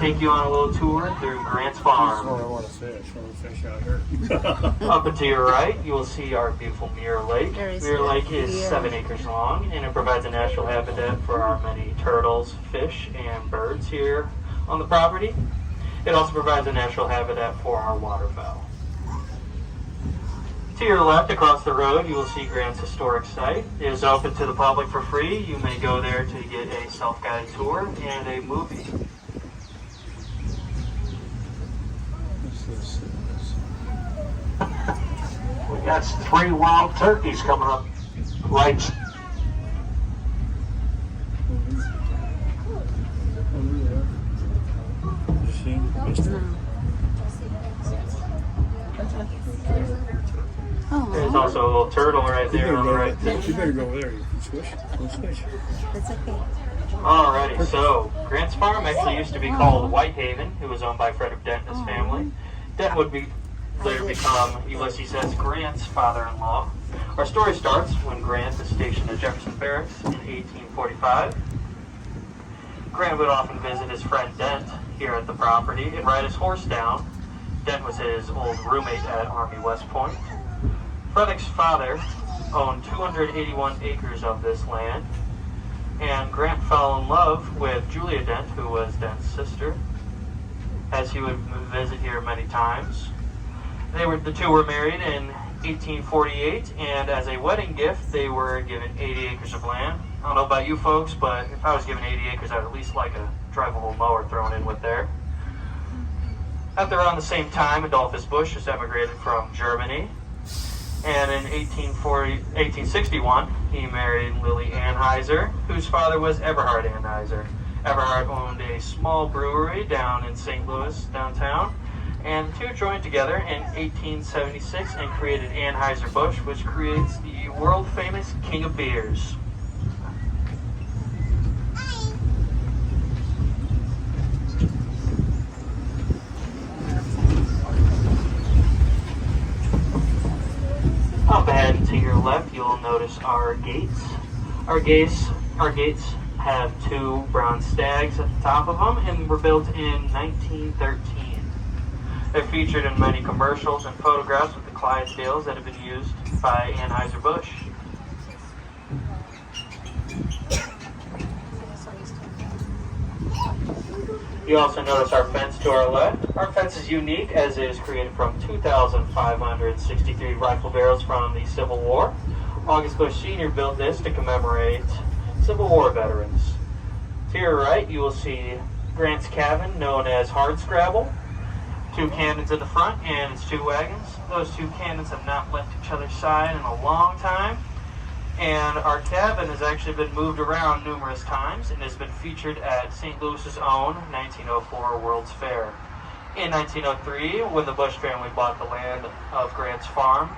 take you on a little tour through Grant's Farm. I want to fish. I want to fish out here. Up and to your right, you will see our beautiful Mirror Lake. Mirror Lake is 7 acres long, and it provides a natural habitat for our many turtles, fish, and birds here on the property. It also provides a natural habitat for our waterfowl. To your left, across the road, you will see Grant's historic site. It is open to the public for free. You may go there to get a self-guided tour and a movie. We got 3 wild turkeys coming up right. There's also a little turtle right there on the right. You better go over there. You can swish. Go swish. That's okay. Alrighty, so Grant's Farm actually used to be called Whitehaven. It was owned by Frederick Dent and his family. Dent would later become Ulysses S. Grant's father-in-law. Our story starts when Grant is stationed at Jefferson Barracks in 1845. Grant would often visit his friend Dent here at the property and ride his horse down. Dent was his old roommate at Army West Point. Frederick's father owned 281 acres of this land, and Grant fell in love with Julia Dent, who was Dent's sister, as he would visit here many times. The two were married in 1848, and as a wedding gift, they were given 80 acres of land. I don't know about you folks, but if I was given 80 acres, I'd at least like a drivable mower thrown in with there. At around the same time, Adolphus Busch just emigrated from Germany. And in 1861, he married Lily Anheuser, whose father was Eberhard Anheuser. Eberhard owned a small brewery down in St. Louis, downtown, and the two joined together in 1876 and created Anheuser-Busch, which creates the world-famous King of Beers. Up ahead and to your left, you'll notice our gates. Our gates have 2 bronze stags at the top of them, and were built in 1913. They're featured in many commercials and photographs with the Clydesdales that have been used by Anheuser-Busch. You also notice our fence to our left. Our fence is unique as it is created from 2,563 rifle barrels from the Civil War. August Busch Sr. built this to commemorate Civil War veterans. To your right, you will see Grant's cabin, known as Hardscrabble. 2 cannons in the front and its 2 wagons. Those 2 cannons have not left each other's side in a long time. And our cabin has actually been moved around numerous times and has been featured at St. Louis's own 1904 World's Fair. In 1903, when the Busch family bought the land of Grant's Farm,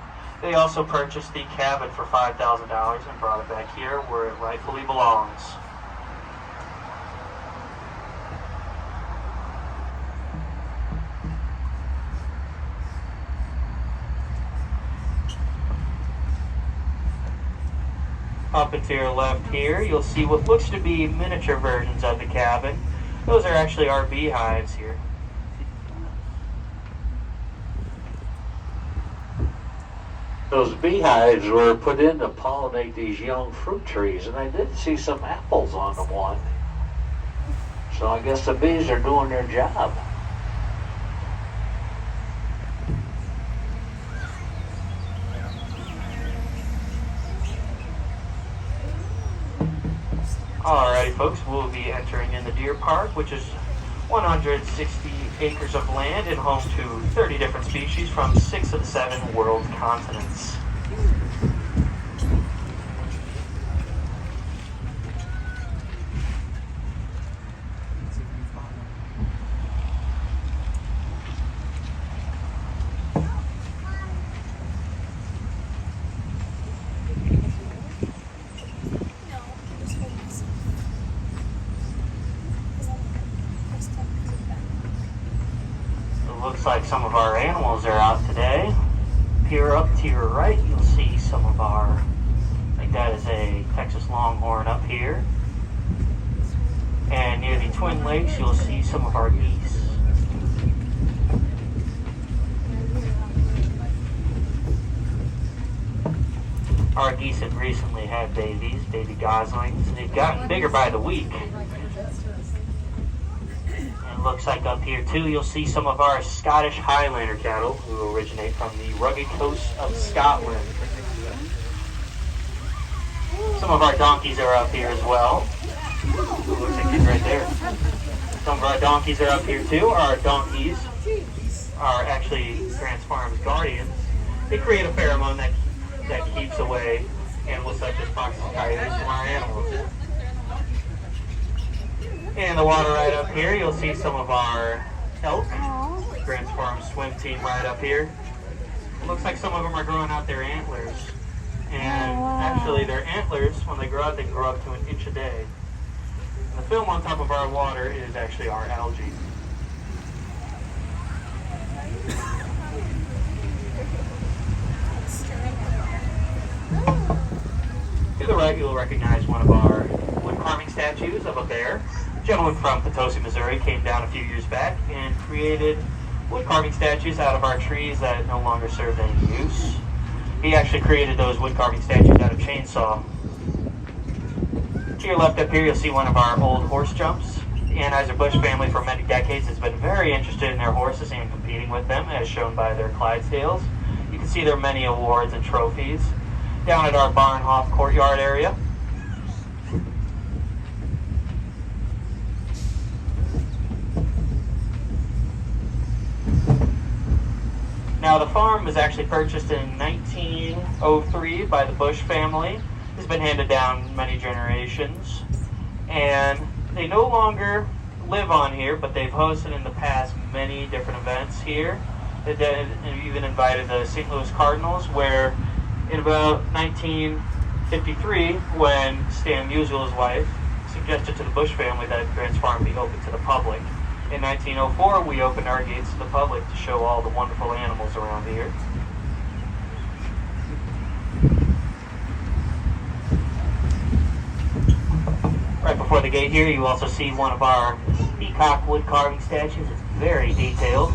they also purchased the cabin for $5,000 and brought it back here where it rightfully belongs. Up and to your left here, you'll see what looks to be miniature versions of the cabin. Those are actually our beehives here. Those beehives were put in to pollinate these young fruit trees, and I did see some apples on the one. So I guess the bees are doing their job. Alrighty folks, we'll be entering in the deer park, which is 160 acres of land and home to 30 different species from 6 of the 7 world continents. Looks like some of our animals are out today. Peer up to your right, you'll see some of our, like that is a Texas Longhorn up here. And near the Twin Lakes, you'll see some of our geese. Our geese have recently had babies, baby goslings. They've gotten bigger by the week. And it looks like up here too, you'll see some of our Scottish Highlander cattle who originate from the rugged coast of Scotland. Some of our donkeys are up here as well. Ooh, looks like he's right there. Some of our donkeys are up here too. Our donkeys are actually Grant's Farm's guardians. They create a pheromone that keeps away animals such as foxes and coyotes from our animals. In the water right up here, you'll see some of our elk. Grant's Farm swim team right up here. It looks like some of them are growing out their antlers. And actually their antlers, when they grow out, they grow up to an inch a day. And the film on top of our water is actually our algae. To the right, you'll recognize one of our wood carving statues of a bear. A gentleman from Potosi, Missouri came down a few years back and created wood carving statues out of our trees that no longer served any use. He actually created those wood carving statues out of chainsaw. To your left up here, you'll see one of our old horse jumps. The Anheuser-Busch family for many decades has been very interested in their horses and competing with them, as shown by their Clydesdales. You can see their many awards and trophies down at our Barnhof courtyard area. Now the farm was actually purchased in 1903 by the Bush family. It's been handed down many generations. And they no longer live on here, but they've hosted in the past many different events here. They even invited the St. Louis Cardinals, where in about 1953, when Stan Musial's wife suggested to the Bush family that Grant's Farm be open to the public. In 1904, we opened our gates to the public to show all the wonderful animals around here. Right before the gate here, you also see one of our peacock wood carving statues. It's very detailed.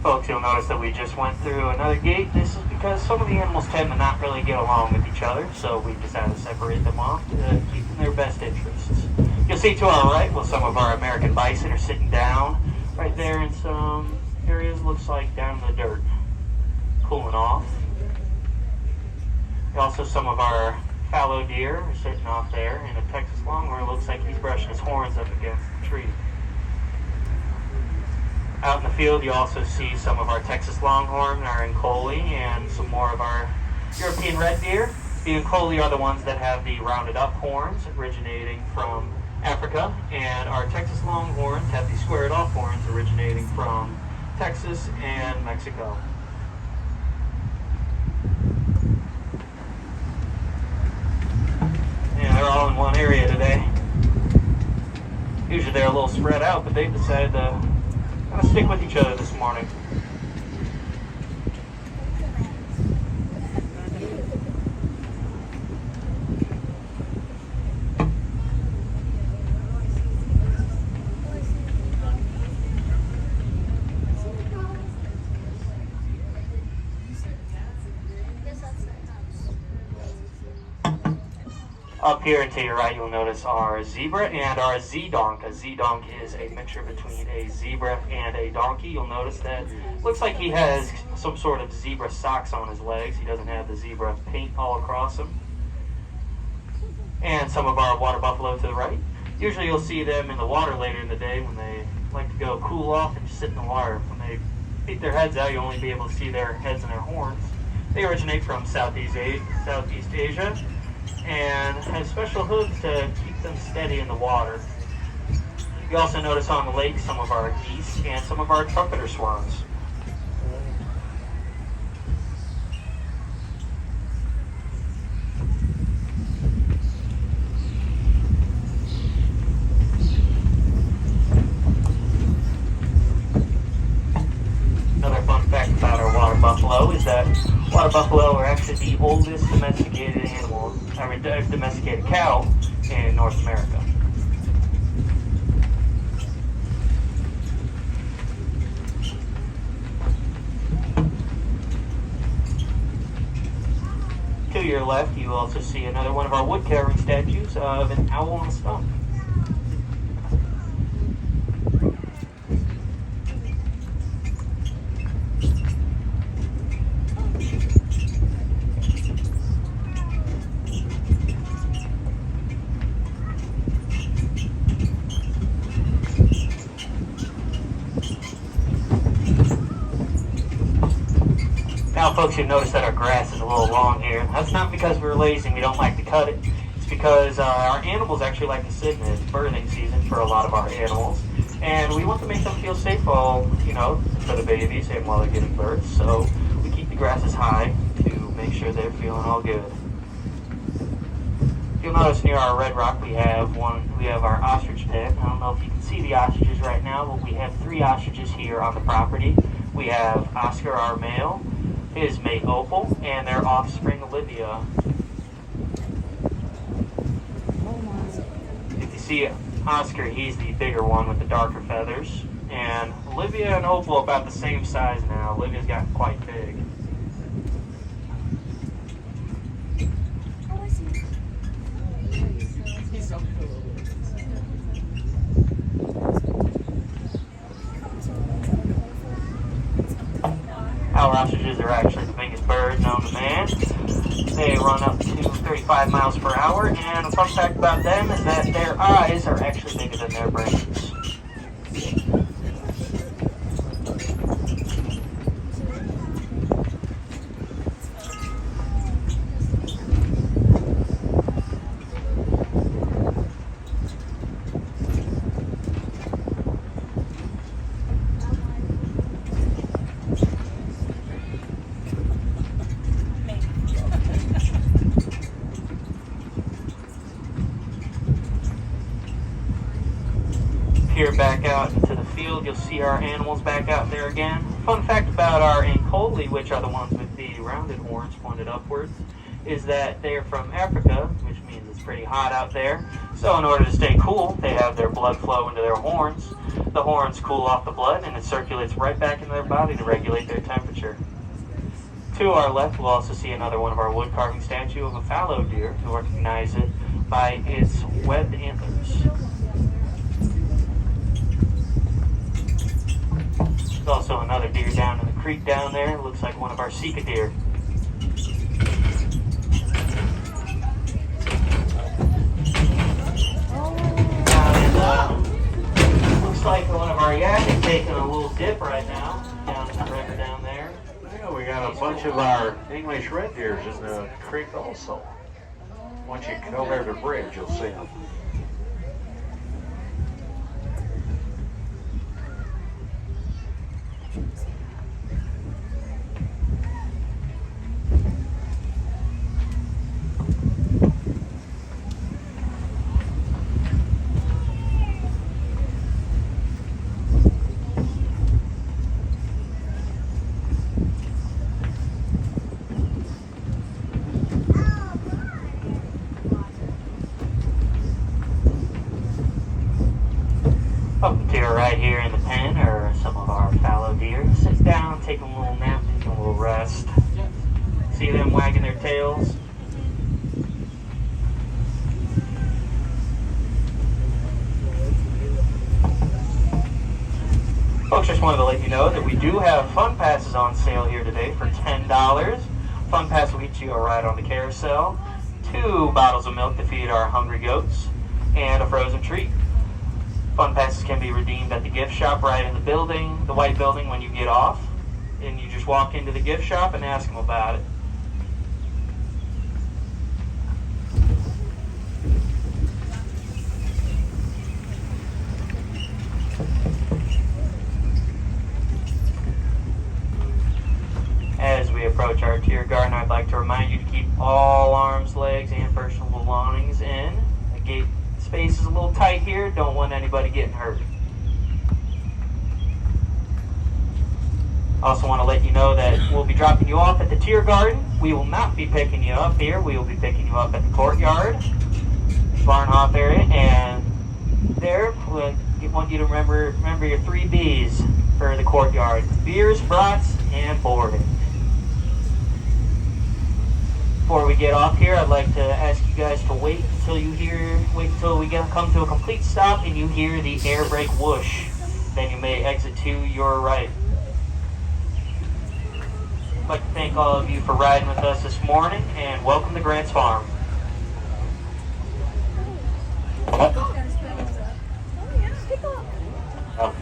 Folks, you'll notice that we just went through another gate. This is because some of the animals tend to not really get along with each other, so we decided to separate them off to keep in their best interests. You'll see to our right, well, some of our American bison are sitting down right there in some areas, looks like down in the dirt, cooling off. Also, some of our fallow deer are sitting off there, and a Texas longhorn looks like he's brushing his horns up against the tree. Out in the field, you also see some of our Texas longhorn, our Ancoli, and some more of our European red deer. The Ancoli are the ones that have the rounded up horns originating from Africa, and our Texas longhorns have the squared off horns originating from Texas and Mexico. Yeah, they're all in one area today. Usually they're a little spread out, but they've decided to kind of stick with each other this morning. Up here and to your right, you'll notice our zebra and our Z-donk. A Z-donk is a mixture between a zebra and a donkey. You'll notice that looks like he has some sort of zebra socks on his legs. He doesn't have the zebra paint all across him. And some of our water buffalo to the right. Usually you'll see them in the water later in the day when they like to go cool off and just sit in the water. When they peek their heads out, you only be able to see their heads and their horns. They originate from Southeast Asia and have special hooves to keep them steady in the water. You also notice on the lake some of our geese and some of our trumpeter swans. Another fun fact about our water buffalo is that water buffalo are actually the oldest domesticated animal, domesticated cow in North America. To your left, you also see another one of our wood carving statues of an owl on a stump. Now, folks, you've noticed that our grass is a little long here. That's not because we're lazy and we don't like to cut it. It's because our animals actually like to sit in it. It's birthing season for a lot of our animals. And we want to make them feel safe while, for the babies and while they're giving birth. So we keep the grasses high to make sure they're feeling all good. You'll notice near our red rock we have our ostrich pen. I don't know if you can see the ostriches right now, but we have 3 ostriches here on the property. We have Oscar, our male, his mate Opal, and their offspring Olivia. If you see Oscar, he's the bigger one with the darker feathers, and Olivia and Opal about the same size now. Olivia's gotten quite big. He's so cool. Our ostriches are actually the biggest bird known to man. They run up to 35 miles per hour, and a fun fact about them is that their eyes are actually bigger than their brains. Here back out into the field, you'll see our animals back out there again. Fun fact about our Ankoli, which are the ones with the rounded horns pointed upwards, is that they are from Africa, which means it's pretty hot out there. So in order to stay cool, they have their blood flow into their horns. The horns cool off the blood and it circulates right back into their body to regulate their temperature. To our left, we'll also see another one of our wood carving statue of a fallow deer. You'll recognize it by its webbed antlers. There's also another deer down in the creek down there. It looks like one of our Sika deer. Looks like one of our yak is taking a little dip right now down in the river down there. Yeah, we got a bunch of our English red deers in the creek also. Once you go over the bridge, you'll see them. Up to your right here in the pen are some of our fallow deer. Sit down, take a little nap, take a little rest. See them wagging their tails? Folks, just wanted to let you know that we do have fun passes on sale here today for $10. Fun pass will get you a ride on the carousel, 2 bottles of milk to feed our hungry goats, and a frozen treat. Fun passes can be redeemed at the gift shop right in the building, the white building, when you get off. And you just walk into the gift shop and ask them about it. As we approach our tier garden, I'd like to remind you to keep all arms, legs, and personal belongings in. The gate space is a little tight here. Don't want anybody getting hurt. Also want to let you know that we'll be dropping you off at the tier garden. We will not be picking you up here. We will be picking you up at the courtyard, Barnhof area, and there we want you to remember your 3 B's for the courtyard: beers, brats, and boarding. Before we get off here, I'd like to ask you guys to wait until we come to a complete stop and you hear the air brake whoosh. Then you may exit to your right. I'd like to thank all of you for riding with us this morning, and welcome to Grant's Farm. Up,